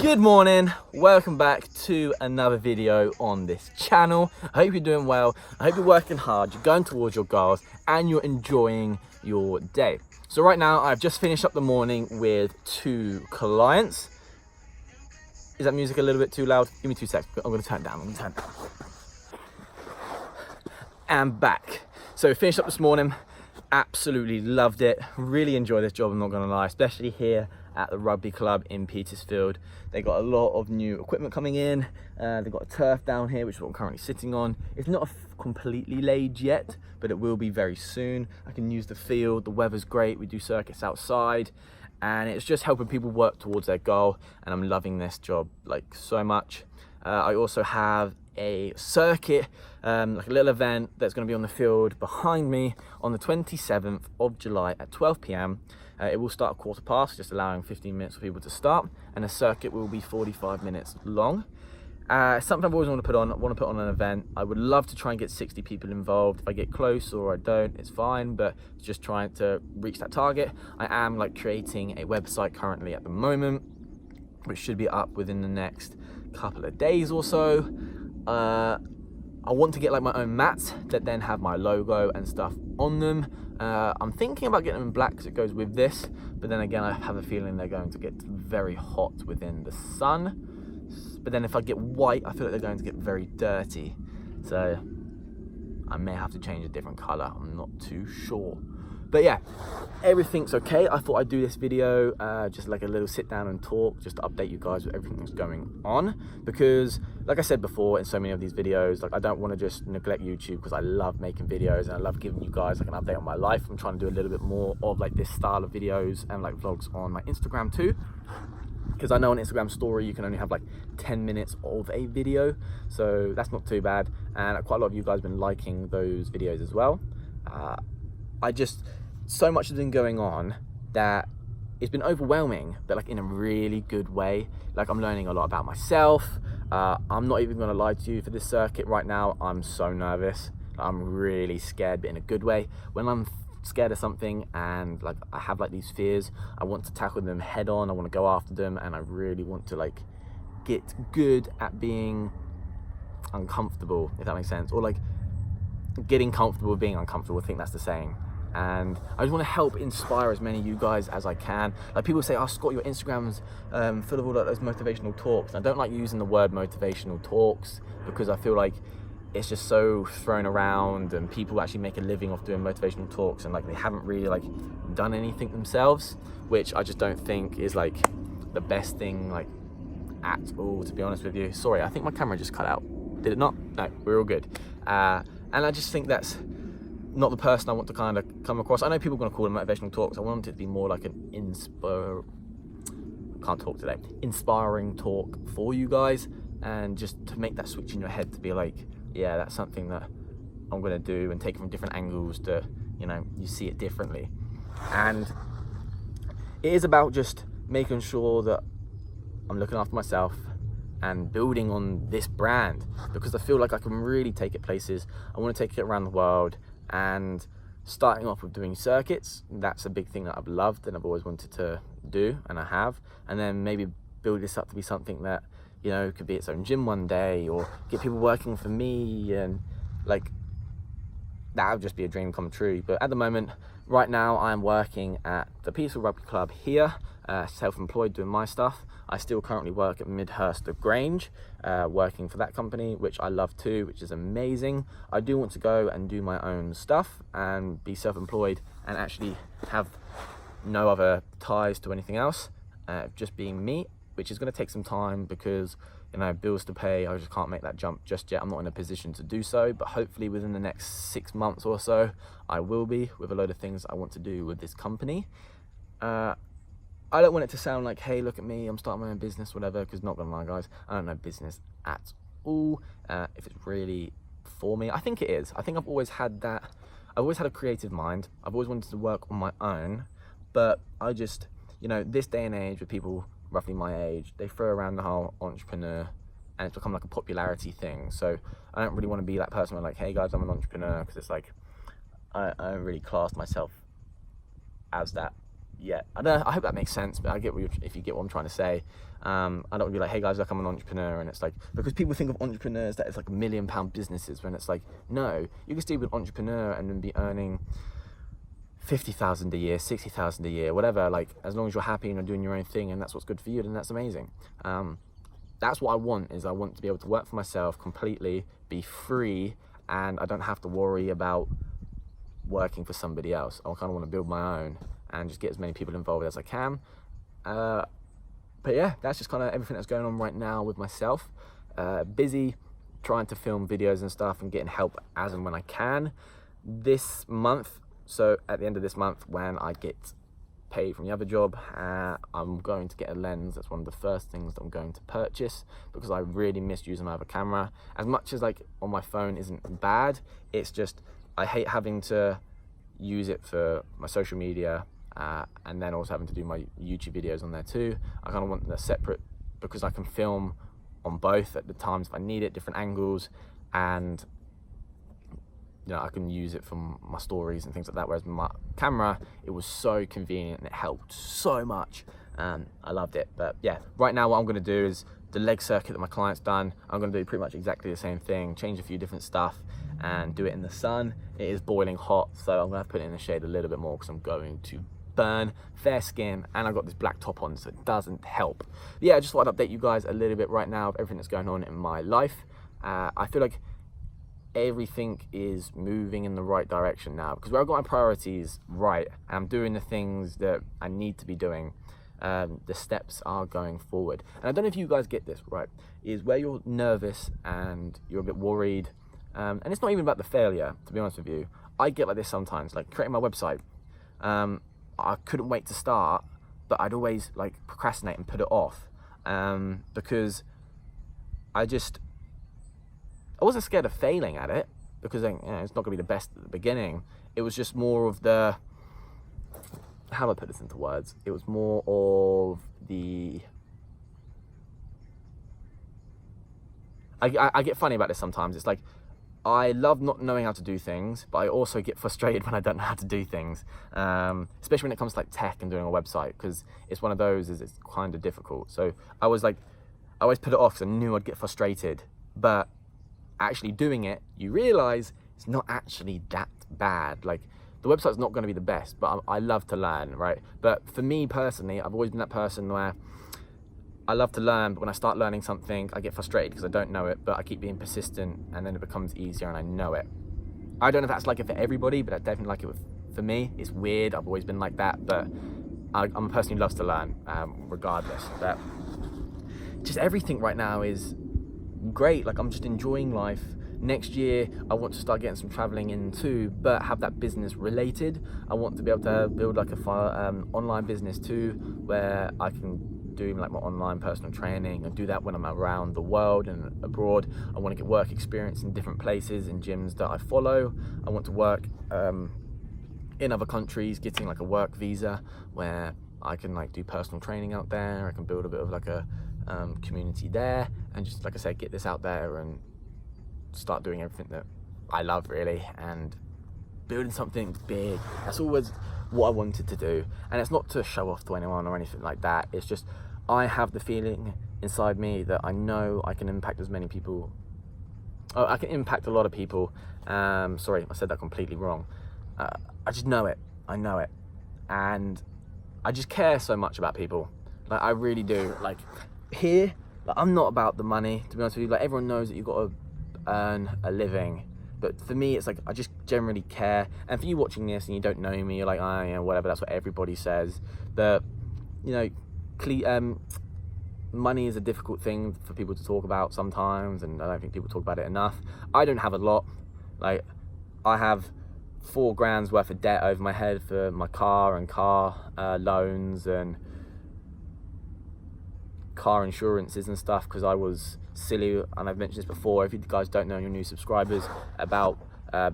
Good morning, welcome back to another video on this channel. I hope you're doing well, I hope you're working hard, you're going towards your goals and you're enjoying your day. So right now I've just finished up the morning with 2 clients. Is that music a little bit too loud? Give me 2 seconds, I'm gonna turn it down, And back. So finished up this morning, absolutely loved it, really enjoyed this job, I'm not gonna lie, especially here at the rugby club in Petersfield. They got a lot of new equipment coming in. They've got a turf down here, which is what I'm currently sitting on. It's not completely laid yet, but it will be very soon. I can use the field, the weather's great, we do circuits outside, and it's just helping people work towards their goal, and I'm loving this job like so much. I also have a circuit, like a little event that's going to be on the field behind me on the 27th of July at 12 p.m. It will start at 15:15, just allowing 15 minutes for people to start, and the circuit will be 45 minutes long. Something I've always wanted to put on. I want to put on an event. I would love to try and get 60 people involved. If I get close or I don't, it's fine, but just trying to reach that target. I am like creating a website currently at the moment, which should be up within the next couple of days or so. I want to get like my own mats that then have my logo and stuff on them. I'm thinking about getting them in black because it goes with this, but then again I have a feeling they're going to get very hot within the sun. But then if I get white, I feel like they're going to get very dirty, so I may have to change a different color, I'm not too sure. But yeah, everything's okay. I thought I'd do this video, just like a little sit down and talk, just to update you guys with everything that's going on. Because, like I said before in so many of these videos, like I don't want to just neglect YouTube because I love making videos and I love giving you guys like an update on my life. I'm trying to do a little bit more of like this style of videos and like vlogs on my Instagram too. Because I know on Instagram story you can only have like 10 minutes of a video, so that's not too bad. And quite a lot of you guys have been liking those videos as well. So much has been going on that it's been overwhelming, but like in a really good way. Like I'm learning a lot about myself. I'm not even gonna lie to you, for this circuit right now, I'm so nervous. I'm really scared, but in a good way. When I'm scared of something and like I have like these fears, I want to tackle them head on. I want to go after them, and I really want to like get good at being uncomfortable, if that makes sense, or like getting comfortable with being uncomfortable. I think that's the saying. And I just want to help inspire as many of you guys as I can. Like people say, oh Scott, your Instagram's full of all those motivational talks. And I don't like using the word motivational talks because I feel like it's just so thrown around, and people actually make a living off doing motivational talks, and like they haven't really like done anything themselves, which I just don't think is like the best thing like at all, to be honest with you. Sorry, I think my camera just cut out. Did it not? No, we're all good. And I just think that's not the person I want to kind of come across. I know people are going to call them motivational talks. I want it to be more like an inspiring talk for you guys, and just to make that switch in your head to be like, yeah, that's something that I'm going to do, and take it from different angles to, you know, you see it differently. And it is about just making sure that I'm looking after myself and building on this brand, because I feel like I can really take it places. I want to take it around the world, and starting off with doing circuits, that's a big thing that I've loved and I've always wanted to do, and I have. And then maybe build this up to be something that, you know, could be its own gym one day, or get people working for me, and like that would just be a dream come true. But at the moment, right now, I'm working at the Petersfield Rugby Club here, self-employed, doing my stuff. I still currently work at Midhurst of Grange, working for that company, which I love too, which is amazing. I do want to go and do my own stuff and be self-employed and actually have no other ties to anything else, just being me, which is going to take some time because, you know, bills to pay. I just can't make that jump just yet. I'm not in a position to do so, but hopefully within the next 6 months or so, I will be, with a load of things I want to do with this company. I don't want it to sound like, hey, look at me, I'm starting my own business, whatever, because not gonna lie, guys, I don't know business at all. If it's really for me, I think it is. I think I've always had that. I've always had a creative mind. I've always wanted to work on my own, but I just, you know, this day and age with people roughly my age, they throw around the whole entrepreneur, and it's become like a popularity thing. So I don't really want to be that person where like, hey guys, I'm an entrepreneur, because it's like I don't really class myself as that yet. I hope that makes sense, but I get if you get what I'm trying to say. I don't want to be like, hey guys, look, I'm an entrepreneur, and it's like, because people think of entrepreneurs that it's like £1 million businesses, when it's like, no, you can still be an entrepreneur and then be earning 50,000 a year, 60,000 a year, whatever. Like, as long as you're happy and you're doing your own thing and that's what's good for you, then that's amazing. That's what I want, is I want to be able to work for myself completely, be free, and I don't have to worry about working for somebody else. I kind of want to build my own and just get as many people involved as I can. But yeah, that's just kind of everything that's going on right now with myself. Busy trying to film videos and stuff and getting help as and when I can. This month, so at the end of this month, when I get paid from the other job, I'm going to get a lens. That's one of the first things that I'm going to purchase, because I really miss using my other camera. As much as like on my phone isn't bad, it's just I hate having to use it for my social media, and then also having to do my YouTube videos on there too. I kind of want them separate, because I can film on both at the times if I need it, different angles, and you know, I can use it for my stories and things like that. Whereas my camera, it was so convenient and it helped so much. I loved it. But yeah, right now what I'm going to do is the leg circuit that my client's done, I'm going to do pretty much exactly the same thing, change a few different stuff and do it in the sun. It is boiling hot, so I'm going to have to put it in the shade a little bit more, because I'm going to burn fair skin, and I've got this black top on, so it doesn't help. Yeah, I just thought I'd update you guys a little bit right now of everything that's going on in my life. I feel like everything is moving in the right direction now, because where I've got my priorities right and I'm doing the things that I need to be doing, the steps are going forward. And I don't know if you guys get this, right, is where you're nervous and you're a bit worried, and it's not even about the failure, to be honest with you. I get like this sometimes, like creating my website. I couldn't wait to start, but I'd always like procrastinate and put it off, because I wasn't scared of failing at it, because it's not gonna be the best at the beginning. It was just more of the, how do I put this into words? It was more of the, I get funny about this sometimes. It's like, I love not knowing how to do things, but I also get frustrated when I don't know how to do things, especially when it comes to like tech and doing a website, because it's one of those, it's kind of difficult. So I was like, I always put it off because I knew I'd get frustrated, but actually doing it, you realize it's not actually that bad. Like, the website's not going to be the best, but I love to learn, right? But for me personally, I've always been that person where I love to learn, but when I start learning something, I get frustrated because I don't know it, but I keep being persistent, and then it becomes easier and I know it. I don't know if that's like it for everybody, but I definitely like it for me. It's weird, I've always been like that, but I'm a person who loves to learn, regardless. But just everything right now is great. Like, I'm just enjoying life. Next year, I want to start getting some traveling in too, but have that business related. I want to be able to build like a online business too, where I can do like my online personal training and do that when I'm around the world and abroad. I want to get work experience in different places, in gyms that I follow. I want to work in other countries, getting like a work visa where I can like do personal training out there. I can build a bit of like a community there, and just, like I said, get this out there and start doing everything that I love, really, and building something big. That's always what I wanted to do, and it's not to show off to anyone or anything like that. It's just, I have the feeling inside me that I know I can impact as many people. Oh, I can impact a lot of people. Sorry, I said that completely wrong. I just know it. I know it, and I just care so much about people. Like, I really do. Like, here, like, I'm not about the money, to be honest with you. Like, everyone knows that you've got to earn a living, but for me, it's like, I just generally care. And for you watching this and you don't know me, you're like, oh, you know, whatever, that's what everybody says. But, you know, money is a difficult thing for people to talk about sometimes, and I don't think people talk about it enough. I don't have a lot. Like, I have $4 grand's worth of debt over my head for my car and car loans and car insurances and stuff, because I was silly, and I've mentioned this before, if you guys don't know, your new subscribers, about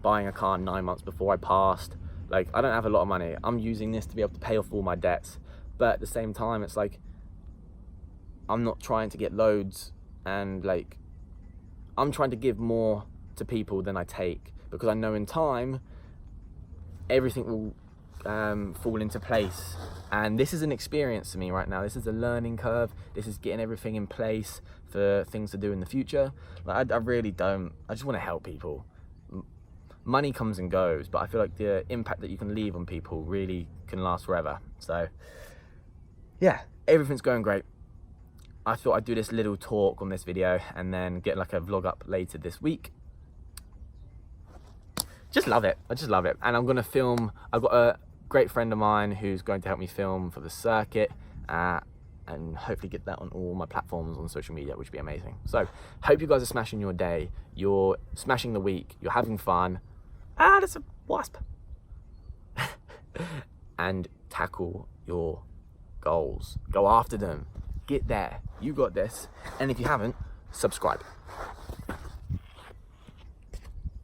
buying a car 9 months before I passed. Like, I don't have a lot of money. I'm using this to be able to pay off all my debts, but at the same time, it's like, I'm not trying to get loads, and like, I'm trying to give more to people than I take, because I know in time everything will fall into place. And this is an experience to me right now. This is a learning curve. This is getting everything in place for things to do in the future. Like, I really don't, I just want to help people. Money comes and goes, but I feel like the impact that you can leave on people really can last forever. So yeah, everything's going great. I thought I'd do this little talk on this video and then get like a vlog up later this week. Just love it. I just love it. And I'm going to film. I've got a great friend of mine who's going to help me film for the circuit, and hopefully get that on all my platforms on social media, which would be amazing. So hope you guys are smashing your day. You're smashing the week. You're having fun. There's a wasp. And tackle your goals. Go after them. Get there. You got this. And if you haven't, subscribe.